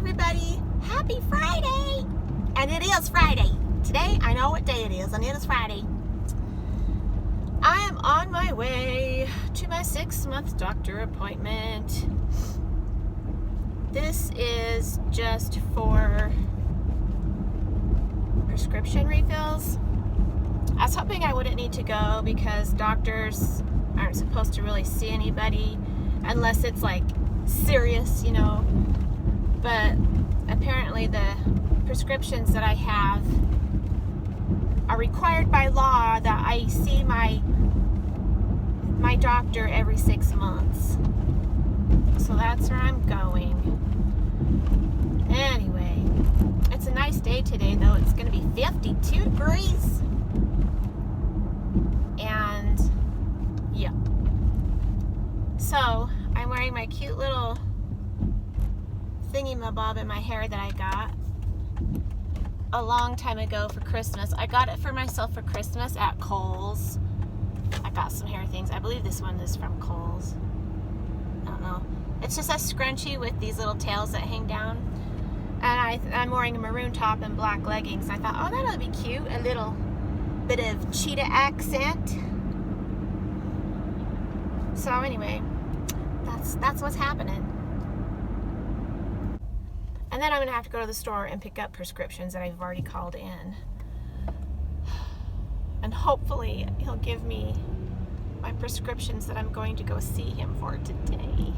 everybody. Happy Friday! And it is Friday. Today, I know what day it is, and it is Friday. I am on my way to my 6-month doctor appointment. This is just for prescription refills. I was hoping I wouldn't need to go because doctors aren't supposed to really see anybody unless it's like serious, you know. But apparently the prescriptions that I have are required by law that I see my doctor every 6 months. So that's where I'm going. Anyway, it's a nice day today though. It's going to be 52 degrees. And yeah. So I'm wearing my cute little thingy-mabob in my hair that I got a long time ago for Christmas. I got it for myself for Christmas at Kohl's. I got some hair things. I believe this one is from Kohl's. I don't know. It's just a scrunchie with these little tails that hang down. And I'm wearing a maroon top and black leggings. I thought, oh, that'll be cute. A little bit of cheetah accent. So anyway, that's what's happening. And then I'm gonna have to go to the store and pick up prescriptions that I've already called in. And hopefully he'll give me my prescriptions that I'm going to go see him for today.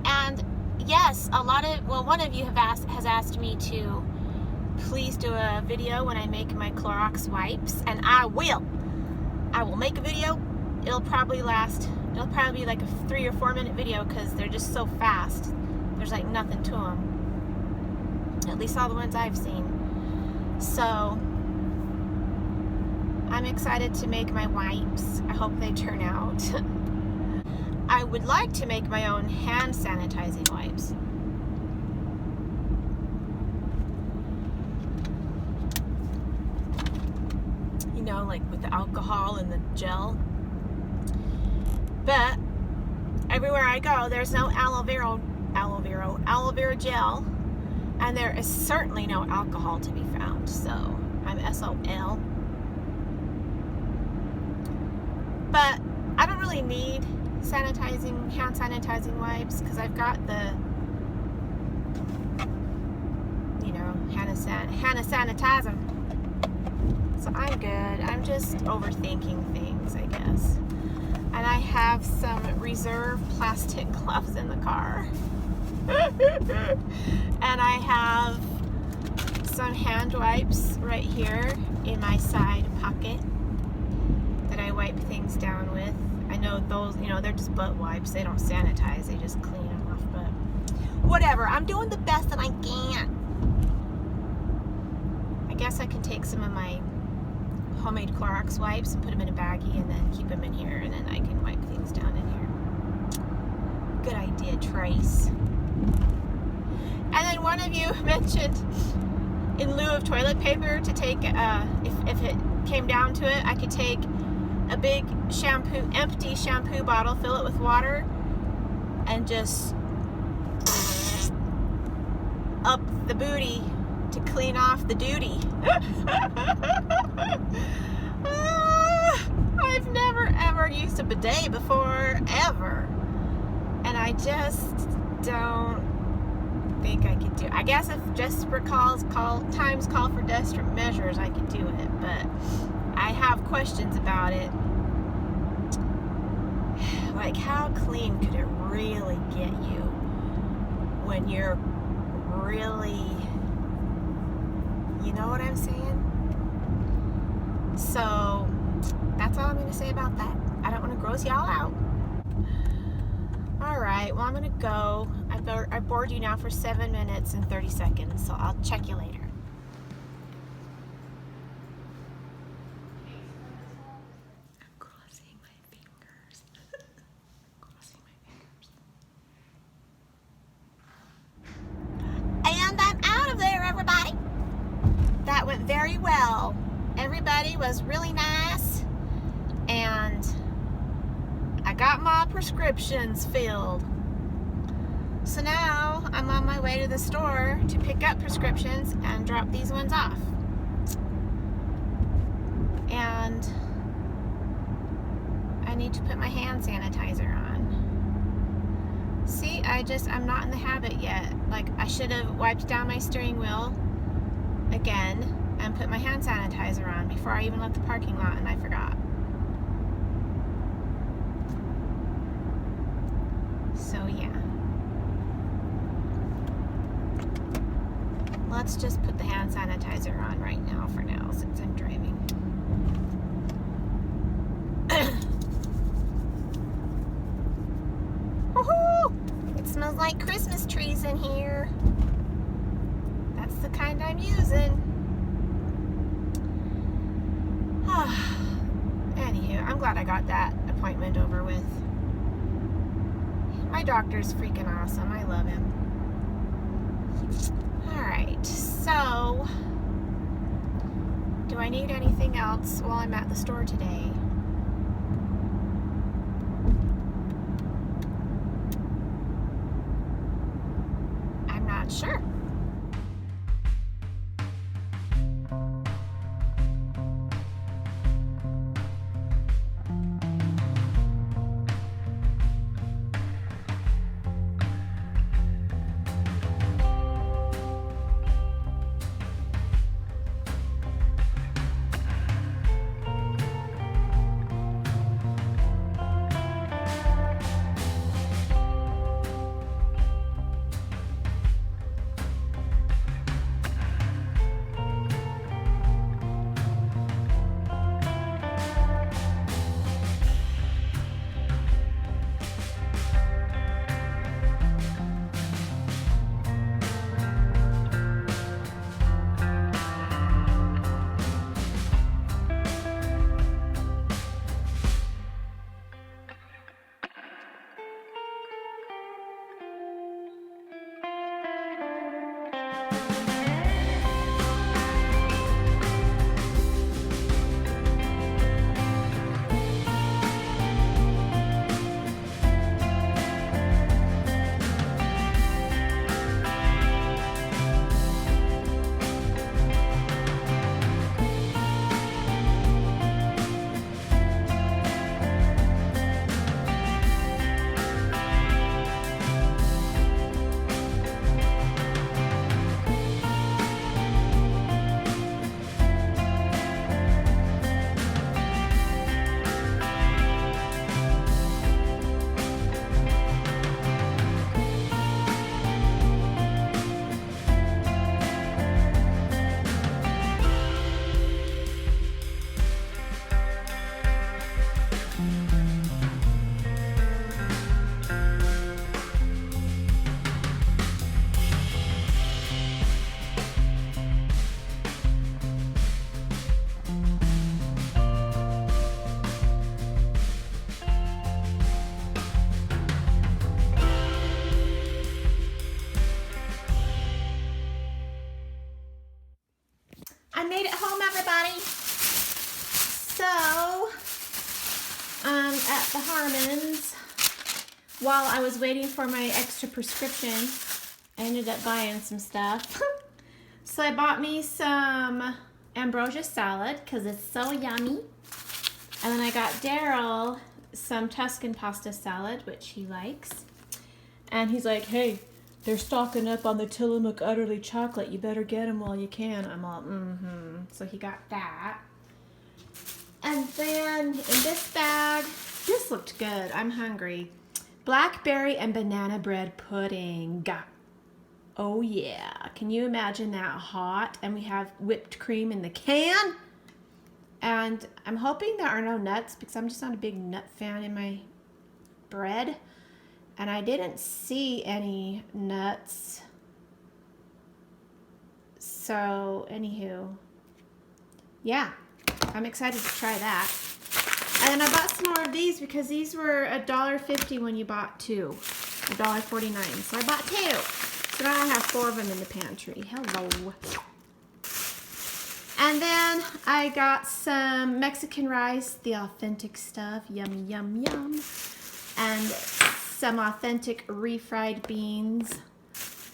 And yes, one of you has asked me to please do a video when I make my Clorox wipes, and I will make a video. It'll probably be like a 3 or 4 minute video because they're just so fast. There's like nothing to them. At least all the ones I've seen. So I'm excited to make my wipes. I hope they turn out. I would like to make my own hand sanitizing wipes. You know, like with the alcohol and the gel. But everywhere I go, there's no aloe vera gel, and there is certainly no alcohol to be found. So I'm SOL. But I don't really need hand sanitizing wipes because I've got the, you know, hand sanitizer. So I'm good. I'm just overthinking things, I guess. And I have some reserve plastic gloves in the car. And I have some hand wipes right here in my side pocket that I wipe things down with. I know those, you know, they're just butt wipes. They don't sanitize, they just clean them off. But whatever, I'm doing the best that I can. I guess I can take some of my homemade Clorox wipes and put them in a baggie and then keep them in here, and then I can wipe things down in here. Good idea, Trace. And then one of you mentioned in lieu of toilet paper to take, if it came down to it, I could take a big empty shampoo bottle, fill it with water, and just up the booty to clean off the duty. I've never ever used a bidet before, ever. And I just don't think I could do it. I guess if desperate times call for desperate measures, I could do it. But I have questions about it. Like, how clean could it really get you when you're really, you know what I'm saying? So that's all I'm going to say about that. I don't want to gross y'all out. Alright, well, I'm going to go. I bored you now for 7 minutes and 30 seconds, so I'll check you later. I'm crossing my fingers. Crossing my fingers. And I'm out of there, everybody. That went very well. Everybody was really nice, and I got my prescriptions filled. So now I'm on my way to the store to pick up prescriptions and drop these ones off. And I need to put my hand sanitizer on. See, I'm not in the habit yet. Like, I should have wiped down my steering wheel again and put my hand sanitizer on before I even left the parking lot, and I forgot. So yeah. Let's just put the hand sanitizer on right now for now since I'm driving. Woohoo! It smells like Christmas trees in here. That's the kind I'm using. Anywho, I'm glad I got that appointment over with. My doctor's freaking awesome. I love him. Alright, so do I need anything else while I'm at the store today? I'm not sure. I made it home, everybody. So, at the Harmon's, while I was waiting for my extra prescription, I ended up buying some stuff. So I bought me some ambrosia salad because it's so yummy. And then I got Daryl some Tuscan pasta salad, which he likes. And he's like, hey, they're stocking up on the Tillamook Utterly chocolate. You better get them while you can. I'm all, So he got that. And then in this bag, this looked good. I'm hungry. Blackberry and banana bread pudding. Oh yeah. Can you imagine that hot? And we have whipped cream in the can. And I'm hoping there are no nuts because I'm just not a big nut fan in my bread. And I didn't see any nuts. So, anywho, yeah, I'm excited to try that. And then I bought some more of these because these were $1.50 when you bought two. $1.49. So I bought two. So now I have 4 of them in the pantry. Hello. And then I got some Mexican rice, the authentic stuff. Yum, yum, yum. And some authentic refried beans.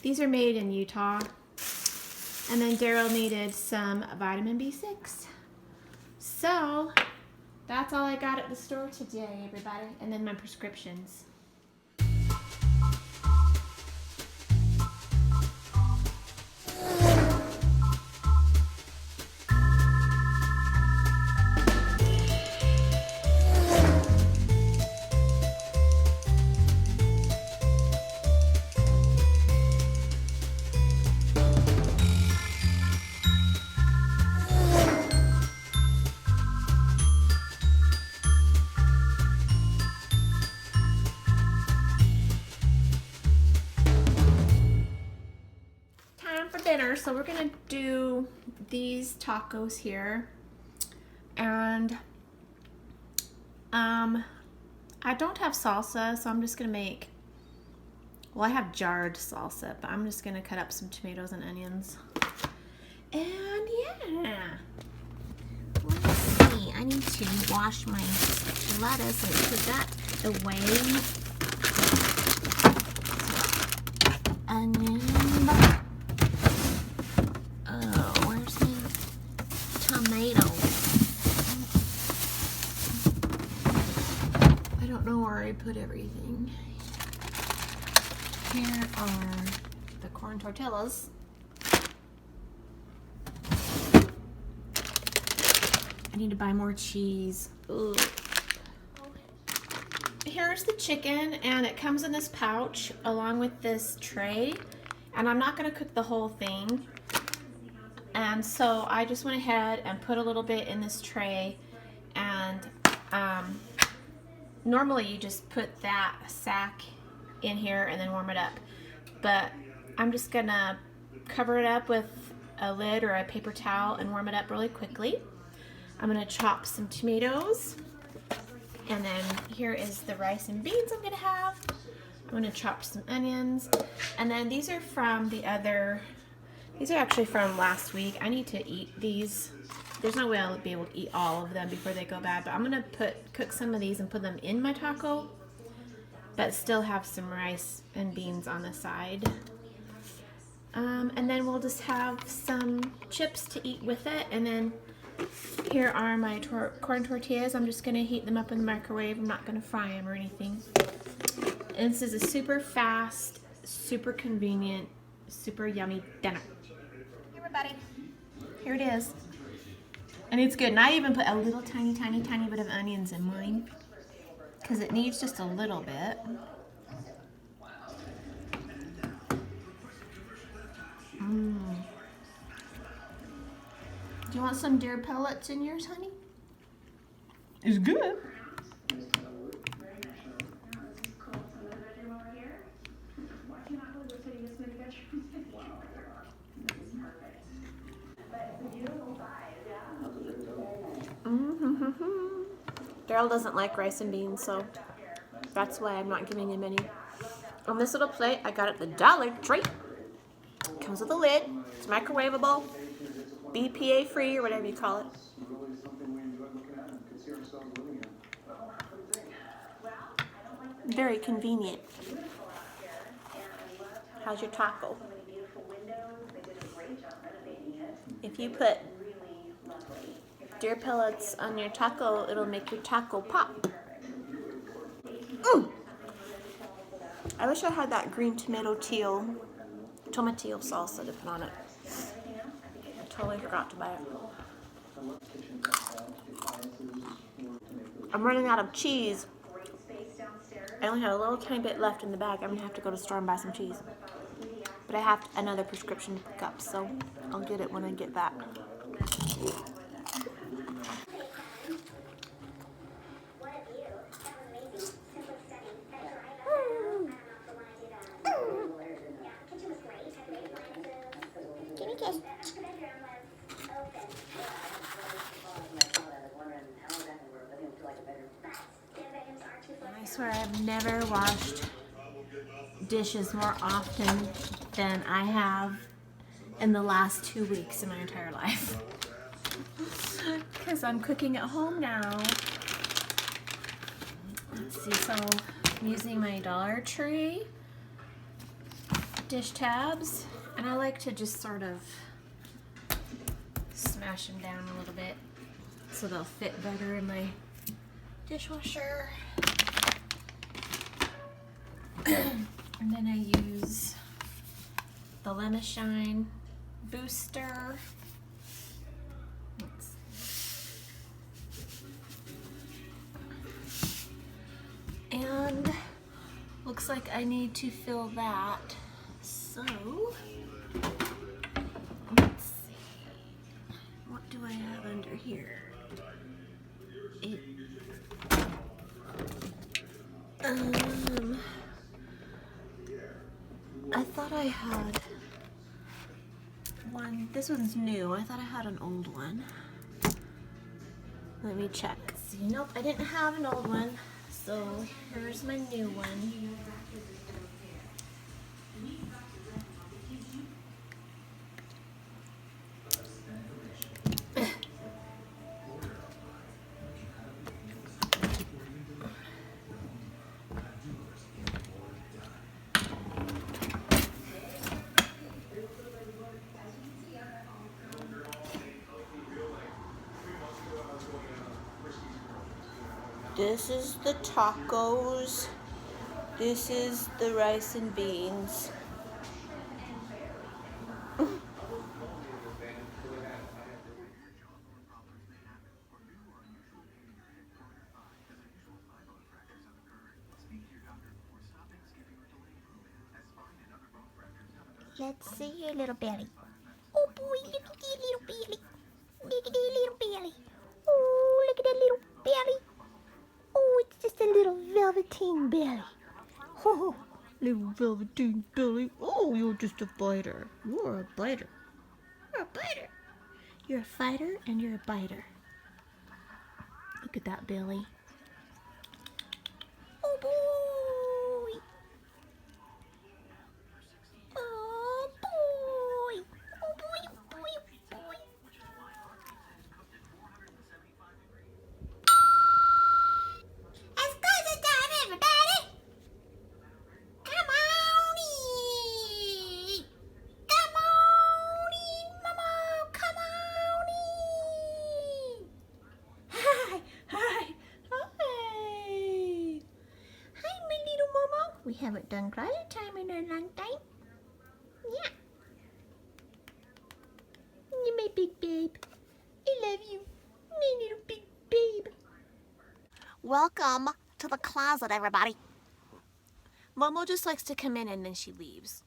These are made in Utah. And then Daryl needed some vitamin B6. So that's all I got at the store today, everybody. And then my prescriptions. Dinner, so we're gonna do these tacos here, and I don't have salsa, so I'm just gonna make, well, I have jarred salsa, but I'm just gonna cut up some tomatoes and onions, and yeah, let's see, I need to wash my lettuce and put that away. Onion. I don't know where I put everything. Here are the corn tortillas. I need to buy more cheese. Ugh. Here's the chicken, and it comes in this pouch along with this tray, and I'm not going to cook the whole thing. And so I just went ahead and put a little bit in this tray, and normally you just put that sack in here and then warm it up, but I'm just gonna cover it up with a lid or a paper towel and warm it up really quickly. I'm gonna chop some tomatoes, and then here is the rice and beans I'm gonna have. I'm gonna chop some onions, and then these are from the other, these are actually from last week. I need to eat these. There's no way I'll be able to eat all of them before they go bad, but I'm gonna cook some of these and put them in my taco, but still have some rice and beans on the side. And then we'll just have some chips to eat with it. And then here are my corn tortillas. I'm just gonna heat them up in the microwave. I'm not gonna fry them or anything. And this is a super fast, super convenient, super yummy dinner. Hey everybody, here it is. And it's good. And I even put a little tiny bit of onions in mine because it needs just a little bit. Do you want some deer pellets in yours, honey? It's good. Daryl doesn't like rice and beans, so that's why I'm not giving him any. On this little plate, I got it at the Dollar Tree. Comes with a lid. It's microwavable, BPA free, or whatever you call it. Very convenient. How's your taco? If you put deer pellets on your taco, it'll make your taco pop. I wish I had that green tomatillo salsa to put on it. I totally forgot to buy it. I'm running out of cheese. I only have a little tiny bit left in the bag. I'm gonna have to go to the store and buy some cheese. But I have another prescription to pick up, so I'll get it when I get back. I swear I've never washed dishes more often than I have in the last 2 weeks in my entire life. Because I'm cooking at home now. Let's see, so I'm using my Dollar Tree dish tabs, and I like to just sort of smash them down a little bit so they'll fit better in my dishwasher. And then I use the Lemon Shine Booster. And looks like I need to fill that. So let's see. What do I have under here? I thought I had one. This one's new. I thought I had an old one. Let me check. See, nope, I didn't have an old one. So here's my new one. This is the tacos. This is the rice and beans. Let's see your little belly. Oh boy, look at that little belly. Look at that little belly. Oh, look at that little belly. Oh, it's just a little velveteen belly. Oh, little velveteen belly. Oh, you're just a biter. You're a biter. You're a biter. You're a fighter and you're a biter. Look at that belly. Oh boy. Oh boy. Oh boy, oh boy, oh boy. As close as time, everybody. Come on in. Come on in, Mama. Come on in. Hi. Hi. Hi. Hi, my little Mama. We haven't done closet time in a long time. Yeah. You're my big babe. I love you. My little big babe. Welcome to the closet, everybody. Momo just likes to come in and then she leaves.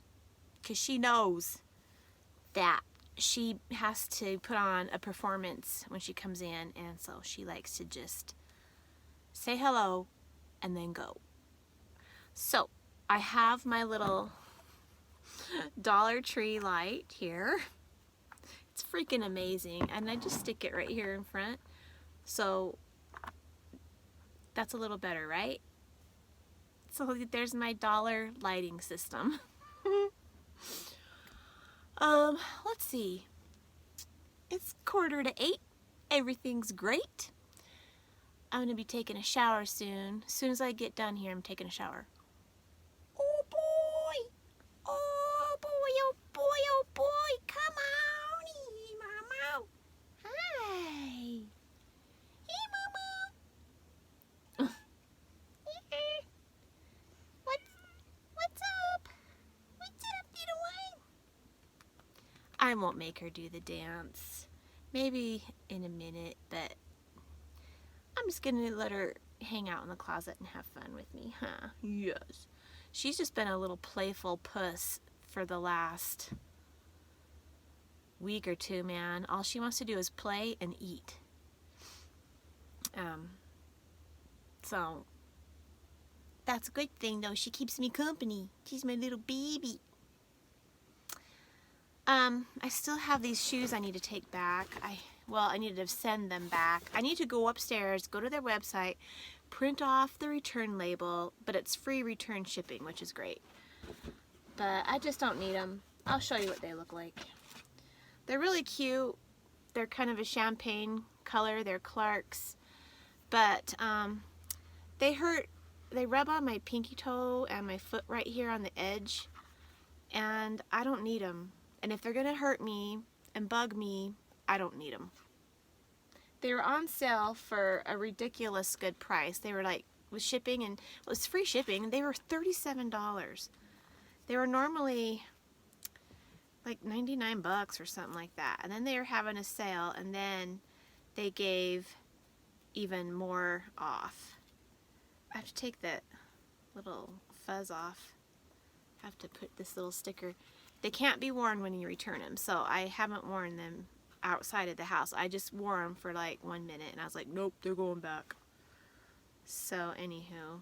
Because she knows that she has to put on a performance when she comes in. And so she likes to just say hello and then go. So I have my little Dollar Tree light here. It's freaking amazing. And I just stick it right here in front. So that's a little better, right? So there's my dollar lighting system. Let's see. It's 7:45. Everything's great. I'm gonna be taking a shower soon. As soon as I get done here, I'm taking a shower. Oh boy! Oh boy! Oh boy! Oh boy! Come on in, Mama. Hi. Hey, Mama. What's up? What's up, little one? I won't make her do the dance. Maybe in a minute, but I'm just gonna let her hang out in the closet and have fun with me, huh? Yes. She's just been a little playful puss for the last week or two, man. All she wants to do is play and eat. So that's a good thing, though. She keeps me company. She's my little baby. I still have these shoes I need to take back. I need to send them back. I need to go upstairs, go to their website, print off the return label, but it's free return shipping, which is great. But I just don't need them. I'll show you what they look like. They're really cute. They're kind of a champagne color. They're Clark's. But they hurt they rub on my pinky toe and my foot right here on the edge, and I don't need them. And if they're gonna hurt me and bug me, I don't need them. They were on sale for a ridiculous good price. They were like, with shipping, and it was free shipping, they were $37. They were normally like 99 bucks or something like that. And then they were having a sale, and then they gave even more off. I have to take that little fuzz off. I have to put this little sticker. They can't be worn when you return them, so I haven't worn them outside of the house. I just wore them for like 1 minute, and I was like, nope, they're going back. So anywho,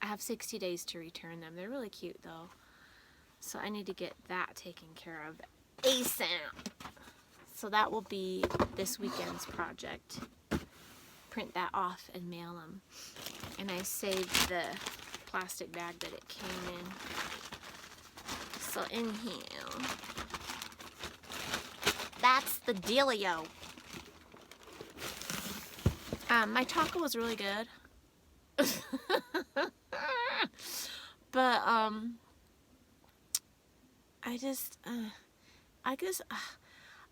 I have 60 days to return them. They're really cute though. So I need to get that taken care of ASAP. So that will be this weekend's project. Print that off and mail them. And I saved the plastic bag that it came in. So anyhow, that's the dealio. My taco was really good. But I guess I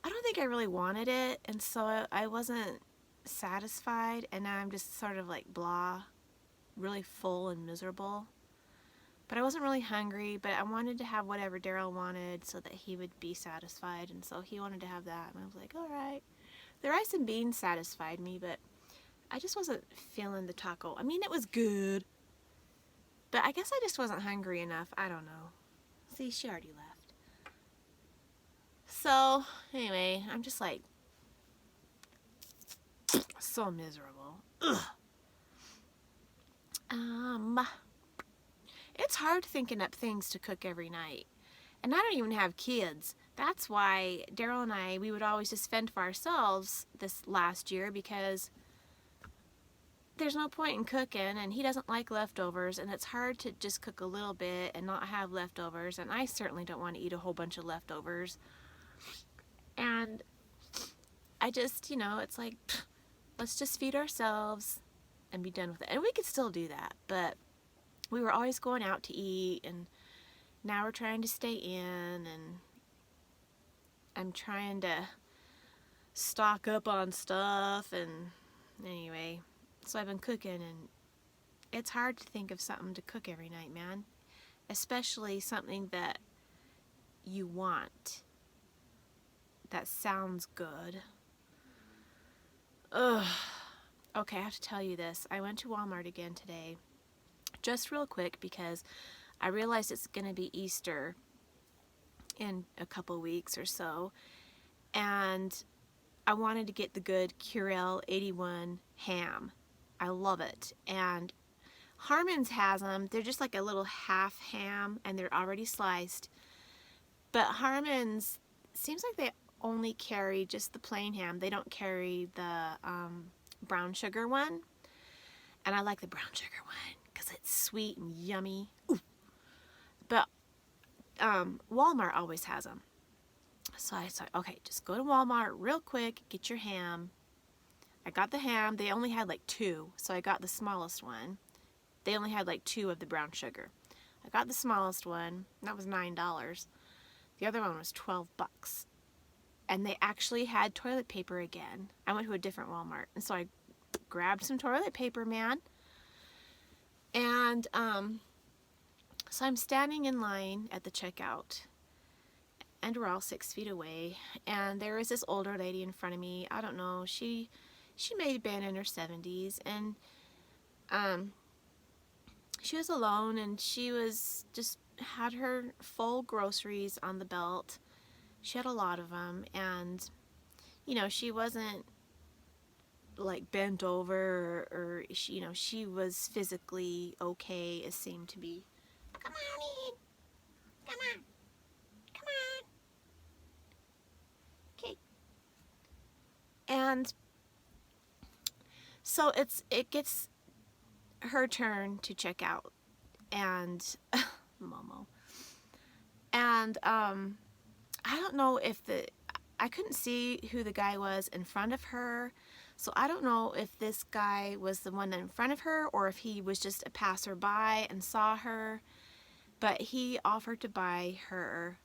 don't think I really wanted it, and so I wasn't satisfied, and now I'm just sort of like blah, really full and miserable. But I wasn't really hungry, but I wanted to have whatever Daryl wanted so that he would be satisfied, and so he wanted to have that, and I was like, alright. The rice and beans satisfied me, but I just wasn't feeling the taco. I mean, it was good, but I guess I just wasn't hungry enough. I don't know. See, she already left. So, anyway, I'm just like, so miserable. Ugh. It's hard thinking up things to cook every night. And I don't even have kids. That's why Daryl and I, we would always just fend for ourselves this last year, because there's no point in cooking, and he doesn't like leftovers, and it's hard to just cook a little bit and not have leftovers, and I certainly don't want to eat a whole bunch of leftovers. And I just, you know, it's like, let's just feed ourselves and be done with it. And we could still do that, but we were always going out to eat, and now we're trying to stay in, and I'm trying to stock up on stuff, and anyway, so I've been cooking, and it's hard to think of something to cook every night, man. Especially something that you want, that sounds good. Ugh. Okay, I have to tell you this. I went to Walmart again today, just real quick, because I realized it's going to be Easter in a couple weeks or so, and I wanted to get the good Curel 81 ham. I love it. And Harmon's has them. They're just like a little half ham, and they're already sliced. But Harmon's, seems like they only carry just the plain ham. They don't carry the brown sugar one. And I like the brown sugar one because it's sweet and yummy. Ooh. But Walmart always has them. So I thought, okay, just go to Walmart real quick, get your ham. I got the ham. They only had like 2, so I got the smallest one. They only had like 2 of the brown sugar. I got the smallest one, and that was $9. The other one was 12 bucks. And they actually had toilet paper again. I went to a different Walmart, and so I grabbed some toilet paper, man. And so I'm standing in line at the checkout, and we're all 6 feet away, and there was this older lady in front of me. I don't know, she may have been in her 70s, and she was alone, and she was just had her full groceries on the belt. She had a lot of them, and you know, she wasn't like bent over, or she, you know, she was physically okay, it seemed to be. Come on in. Come on. Come on. Okay. And so it gets her turn to check out, and Momo. And I don't know if I couldn't see who the guy was in front of her, So I don't know if this guy was the one in front of her or if he was just a passerby and saw her, but he offered to buy her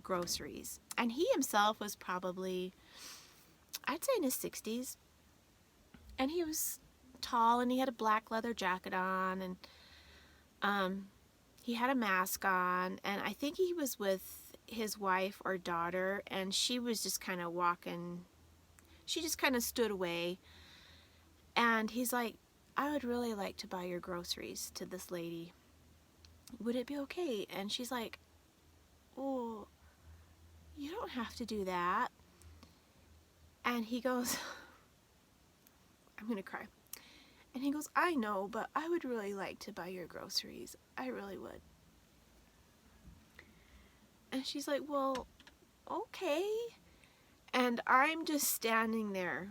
groceries. And he himself was probably, I'd say in his 60s. And he was tall and he had a black leather jacket on, and he had a mask on, and I think he was with his wife or daughter, and she was just kind of walking, she just kind of stood away. And he's like, I would really like to buy your groceries to this lady. Would it be okay? And she's like, oh, you don't have to do that. And he goes, I'm gonna cry. And he goes, I know, but I would really like to buy your groceries. I really would. And she's like, well, okay. And I'm just standing there.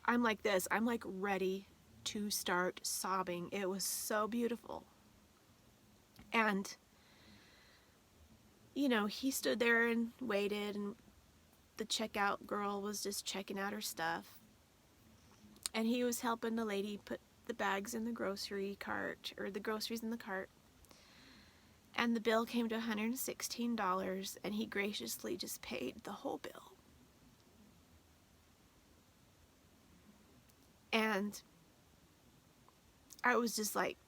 I'm like this. I'm like ready to start sobbing. It was so beautiful. And, you know, he stood there and waited, and the checkout girl was just checking out her stuff. And he was helping the lady put the bags in the grocery cart, or the groceries in the cart. And the bill came to $116, and he graciously just paid the whole bill. And I was just like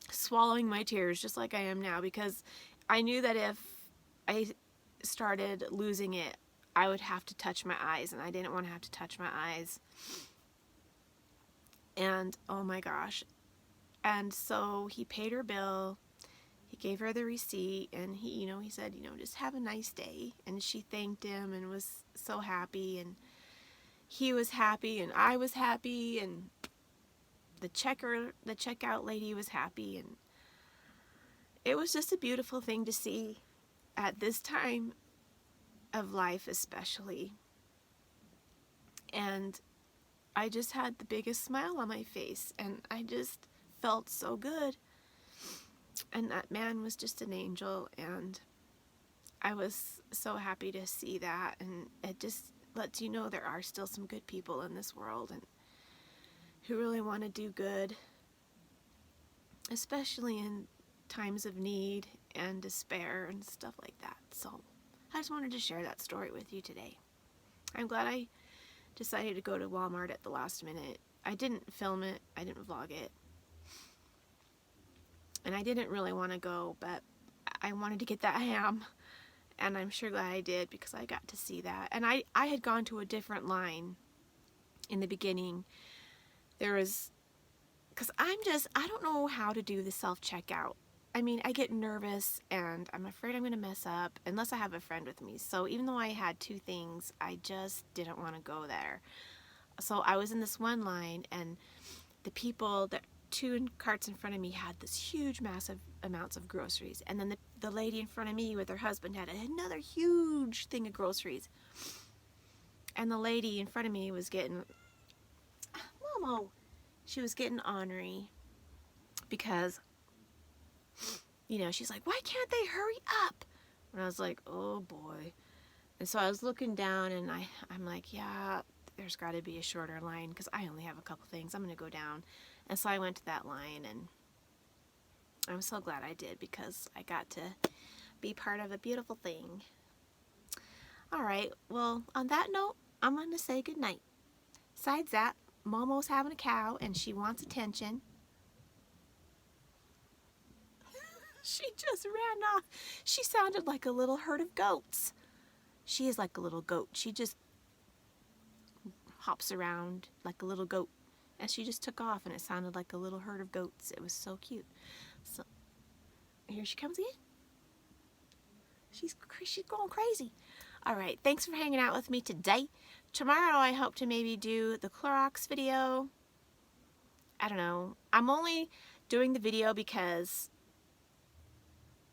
swallowing my tears, just like I am now, because I knew that if I started losing it, I would have to touch my eyes, and I didn't want to have to touch my eyes. And oh my gosh. And so he paid her bill. He gave her the receipt, and he said, just have a nice day. And she thanked him and was so happy, and he was happy, and I was happy, and the checkout lady was happy, and it was just a beautiful thing to see at this time of life, especially. And I just had the biggest smile on my face, and I just felt so good. And that man was just an angel, and I was so happy to see that. And it just lets you know there are still some good people in this world, and who really want to do good, especially in times of need and despair and stuff like that. So I just wanted to share that story with you today. I'm glad I decided to go to Walmart at the last minute. I didn't film it, I didn't vlog it, and I didn't really want to go, but I wanted to get that ham, and I'm sure glad I did, because I got to see that. And I had gone to a different line in the beginning. There was, because I don't know how to do the self-checkout. I mean, I get nervous, and I'm afraid I'm going to mess up unless I have a friend with me. So even though I had 2 things, I just didn't want to go there. So I was in this one line, and the people, that 2 carts in front of me had this huge, massive amounts of groceries. And then the lady in front of me with her husband had another huge thing of groceries. And the lady in front of me was getting, Momo, she was getting ornery because, she's like, why can't they hurry up? And I was like, oh boy. And so I was looking down, and I'm like, yeah, there's got to be a shorter line, because I only have a couple things. I'm going to go down. And so I went to that line, and I'm so glad I did, because I got to be part of a beautiful thing. All right, well, on that note, I'm going to say goodnight. Besides that, Momo's having a cow, and she wants attention. She just ran off. She sounded like a little herd of goats. She is like a little goat. She just hops around like a little goat. And she just took off, and it sounded like a little herd of goats. It was so cute. So here she comes again. She's going crazy. All right, thanks for hanging out with me today. Tomorrow I hope to maybe do the Clorox video. I don't know. I'm only doing the video because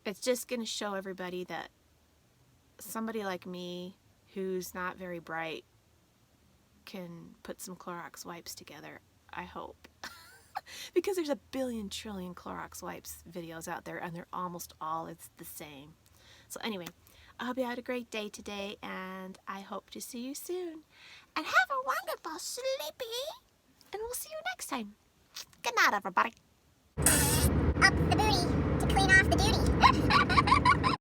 it's just going to show everybody that somebody like me, who's not very bright, can put some Clorox wipes together. I hope. Because there's a billion trillion Clorox wipes videos out there, and they're almost all it's the same. So anyway, I hope you had a great day today, and I hope to see you soon. And have a wonderful sleepy, and we'll see you next time. Good night, everybody.